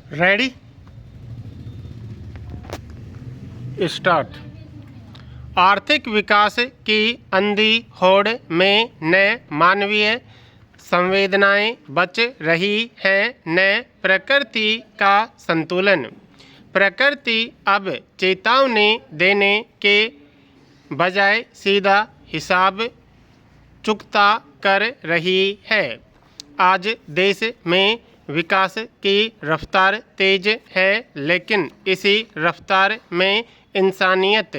Ready start. आर्थिक विकास की अंधी होड़ में न मानवीय संवेदनाएं बच रही हैं न प्रकृति का संतुलन। प्रकृति अब चेतावनी देने के बजाय सीधा हिसाब चुकता कर रही है। आज देश में विकास की रफ्तार तेज है, लेकिन इसी रफ्तार में इंसानियत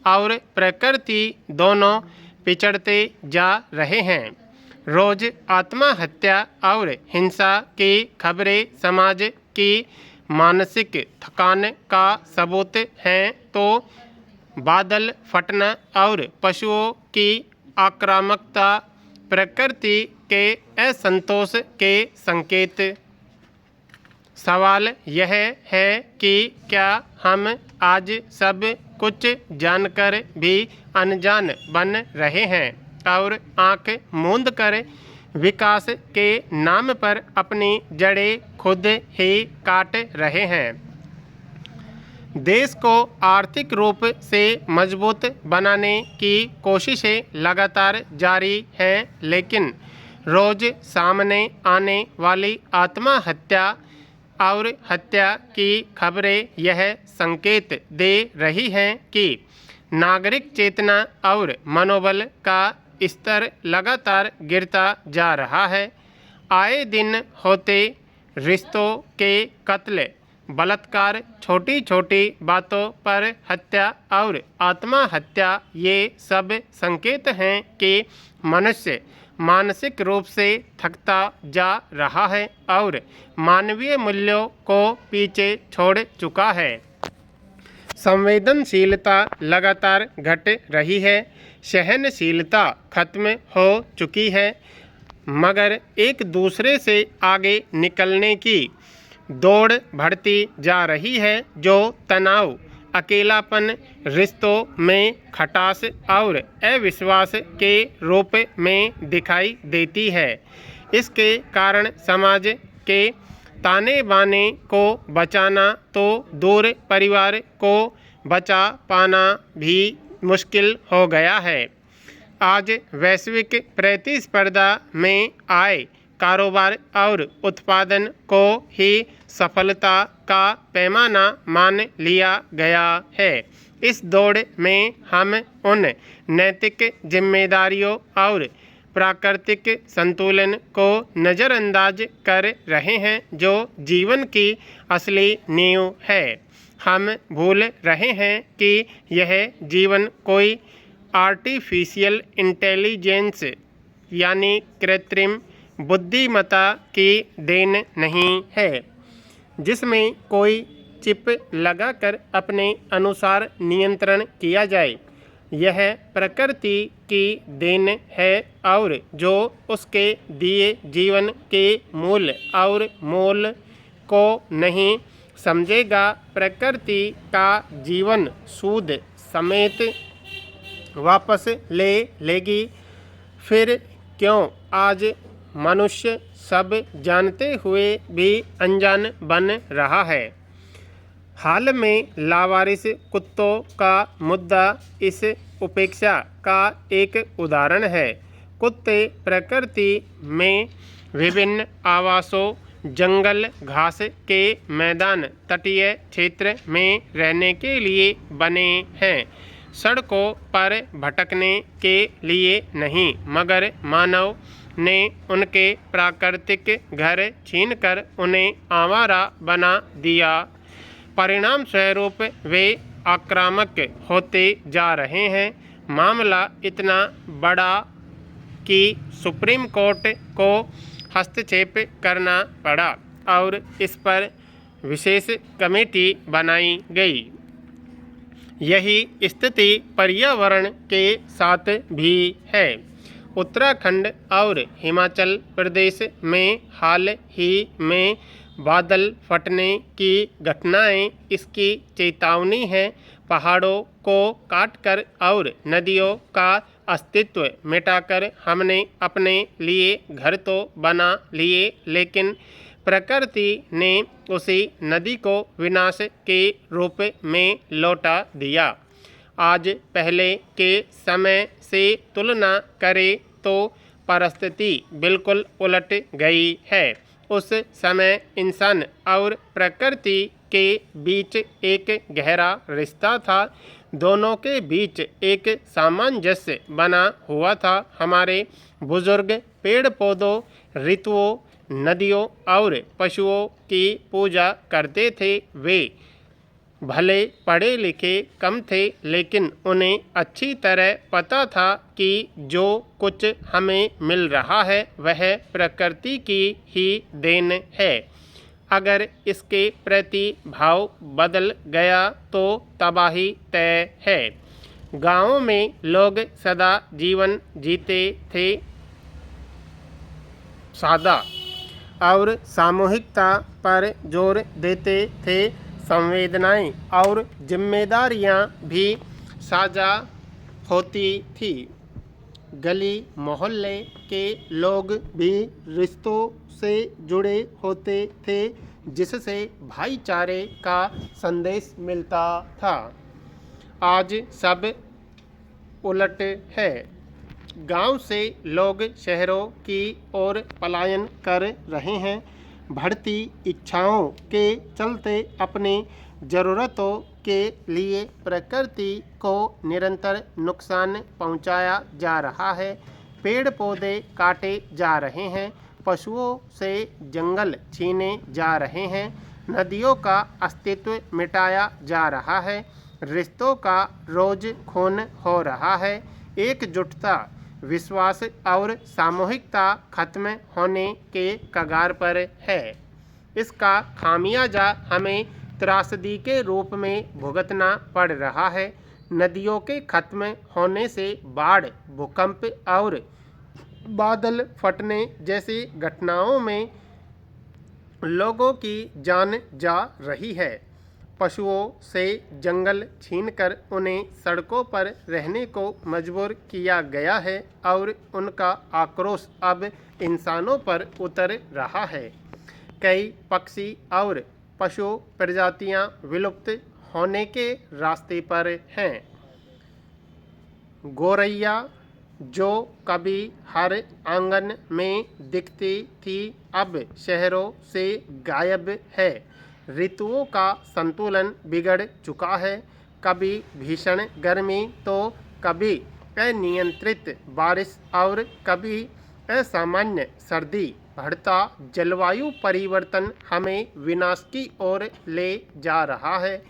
और प्रकृति दोनों पिछड़ते जा रहे हैं। रोज आत्महत्या और हिंसा की खबरें समाज की मानसिक थकान का सबूत हैं, तो बादल फटना और पशुओं की आक्रामकता प्रकृति के असंतोष के संकेत। सवाल यह है कि क्या हम आज सब कुछ जानकर भी अनजान बन रहे हैं और आंख मूंद कर विकास के नाम पर अपनी जड़ें खुद ही काट रहे हैं। देश को आर्थिक रूप से मजबूत बनाने की कोशिशें लगातार जारी हैं, लेकिन रोज सामने आने वाली आत्महत्या और हत्या की खबरें यह संकेत दे रही हैं कि नागरिक चेतना और मनोबल का स्तर लगातार गिरता जा रहा है। आए दिन होते रिश्तों के कत्ल, बलात्कार, छोटी छोटी बातों पर हत्या और आत्महत्या, ये सब संकेत हैं कि मनुष्य मानसिक रूप से थकता जा रहा है और मानवीय मूल्यों को पीछे छोड़ चुका है। संवेदनशीलता लगातार घट रही है, सहनशीलता खत्म हो चुकी है, मगर एक दूसरे से आगे निकलने की दौड़ बढ़ती जा रही है, जो तनाव, अकेलापन, रिश्तों में खटास और अविश्वास के रूप में दिखाई देती है। इसके कारण समाज के ताने बाने को बचाना तो दूर, परिवार को बचा पाना भी मुश्किल हो गया है। आज वैश्विक प्रतिस्पर्धा में आए कारोबार और उत्पादन को ही सफलता का पैमाना मान लिया गया है। इस दौड़ में हम उन नैतिक जिम्मेदारियों और प्राकृतिक संतुलन को नज़रअंदाज कर रहे हैं, जो जीवन की असली नींव है। हम भूल रहे हैं कि यह जीवन कोई आर्टिफिशियल इंटेलिजेंस यानी कृत्रिम बुद्धिमत्ता की देन नहीं है, जिसमें कोई चिप लगाकर अपने अनुसार नियंत्रण किया जाए। यह प्रकृति की देन है, और जो उसके दिए जीवन के मूल्य और मोल को नहीं समझेगा, प्रकृति का जीवन सूद समेत वापस ले लेगी। फिर क्यों आज मनुष्य सब जानते हुए भी अनजान बन रहा है? हाल में लावारिस कुत्तों का मुद्दा इस उपेक्षा का एक उदाहरण है। कुत्ते प्रकृति में विभिन्न आवासों, जंगल, घास के मैदान, तटीय क्षेत्र में रहने के लिए बने हैं, सड़कों पर भटकने के लिए नहीं, मगर मानव ने उनके प्राकृतिक घर छीनकर उन्हें आवारा बना दिया। परिणाम स्वरूप वे आक्रामक होते जा रहे हैं। मामला इतना बड़ा कि सुप्रीम कोर्ट को हस्तक्षेप करना पड़ा और इस पर विशेष कमेटी बनाई गई। यही स्थिति पर्यावरण के साथ भी है। उत्तराखंड और हिमाचल प्रदेश में हाल ही में बादल फटने की घटनाएं इसकी चेतावनी है। पहाड़ों को काटकर और नदियों का अस्तित्व मिटाकर हमने अपने लिए घर तो बना लिए, लेकिन प्रकृति ने उसी नदी को विनाश के रूप में लौटा दिया। आज पहले के समय से तुलना करें तो परिस्थिति बिल्कुल उलट गई है। उस समय इंसान और प्रकृति के बीच एक गहरा रिश्ता था। दोनों के बीच एक सामंजस्य बना हुआ था। हमारे बुजुर्ग पेड़ पौधों, ऋतुओं, नदियों और पशुओं की पूजा करते थे। वे भले पढ़े लिखे कम थे, लेकिन उन्हें अच्छी तरह पता था कि जो कुछ हमें मिल रहा है वह प्रकृति की ही देन है। अगर इसके प्रति भाव बदल गया तो तबाही तय है। गाँवों में लोग सदा जीवन जीते थे, सादा और सामूहिकता पर जोर देते थे। संवेदनाएं और जिम्मेदारियां भी साझा होती थी। गली मोहल्ले के लोग भी रिश्तों से जुड़े होते थे, जिससे भाईचारे का संदेश मिलता था। आज सब उलट है। गांव से लोग शहरों की ओर पलायन कर रहे हैं। बढ़ती इच्छाओं के चलते अपनी ज़रूरतों के लिए प्रकृति को निरंतर नुकसान पहुंचाया जा रहा है। पेड़ पौधे काटे जा रहे हैं, पशुओं से जंगल छीने जा रहे हैं, नदियों का अस्तित्व मिटाया जा रहा है, रिश्तों का रोज खून हो रहा है। एकजुटता, विश्वास और सामूहिकता खत्म होने के कगार पर है। इसका खामियाजा हमें त्रासदी के रूप में भुगतना पड़ रहा है। नदियों के खत्म होने से बाढ़, भूकंप और बादल फटने जैसी घटनाओं में लोगों की जान जा रही है। पशुओं से जंगल छीनकर उन्हें सड़कों पर रहने को मजबूर किया गया है और उनका आक्रोश अब इंसानों पर उतर रहा है। कई पक्षी और पशु प्रजातियां विलुप्त होने के रास्ते पर हैं। गौरैया, जो कभी हर आंगन में दिखती थी, अब शहरों से गायब है। ऋतुओं का संतुलन बिगड़ चुका है। कभी भीषण गर्मी तो कभी अनियंत्रित बारिश और कभी असामान्य सर्दी। बढ़ता जलवायु परिवर्तन हमें विनाश की ओर ले जा रहा है।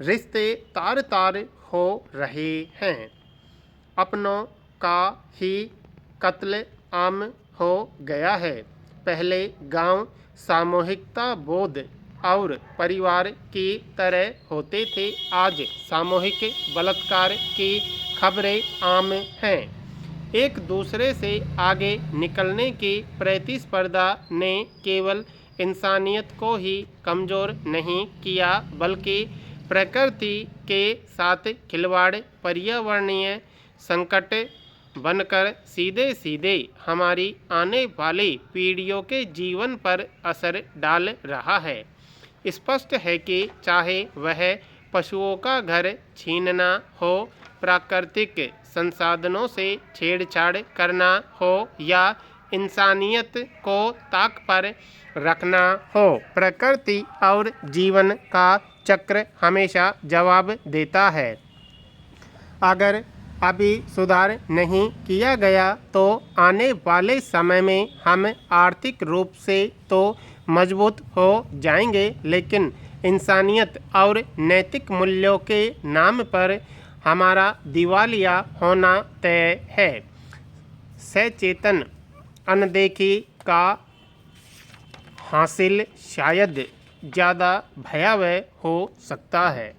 रिश्ते तार तार हो रहे हैं। अपनों का ही कत्ल आम हो गया है। पहले गांव सामूहिकता बोध और परिवार की तरह होते थे। आज सामूहिक बलात्कार की खबरें आम हैं। एक दूसरे से आगे निकलने की प्रतिस्पर्धा ने केवल इंसानियत को ही कमज़ोर नहीं किया, बल्कि प्रकृति के साथ खिलवाड़ पर्यावरणीय संकट बनकर सीधे सीधे हमारी आने वाली पीढ़ियों के जीवन पर असर डाल रहा है। स्पष्ट है कि चाहे वह पशुओं का घर छीनना हो, प्राकृतिक संसाधनों से छेड़छाड़ करना हो या इंसानियत को ताक पर रखना हो, प्रकृति और जीवन का चक्र हमेशा जवाब देता है। अगर अभी सुधार नहीं किया गया तो आने वाले समय में हम आर्थिक रूप से तो मजबूत हो जाएंगे, लेकिन इंसानियत और नैतिक मूल्यों के नाम पर हमारा दिवालिया होना तय है। सचेतन अनदेखी का हासिल शायद ज़्यादा भयावह हो सकता है।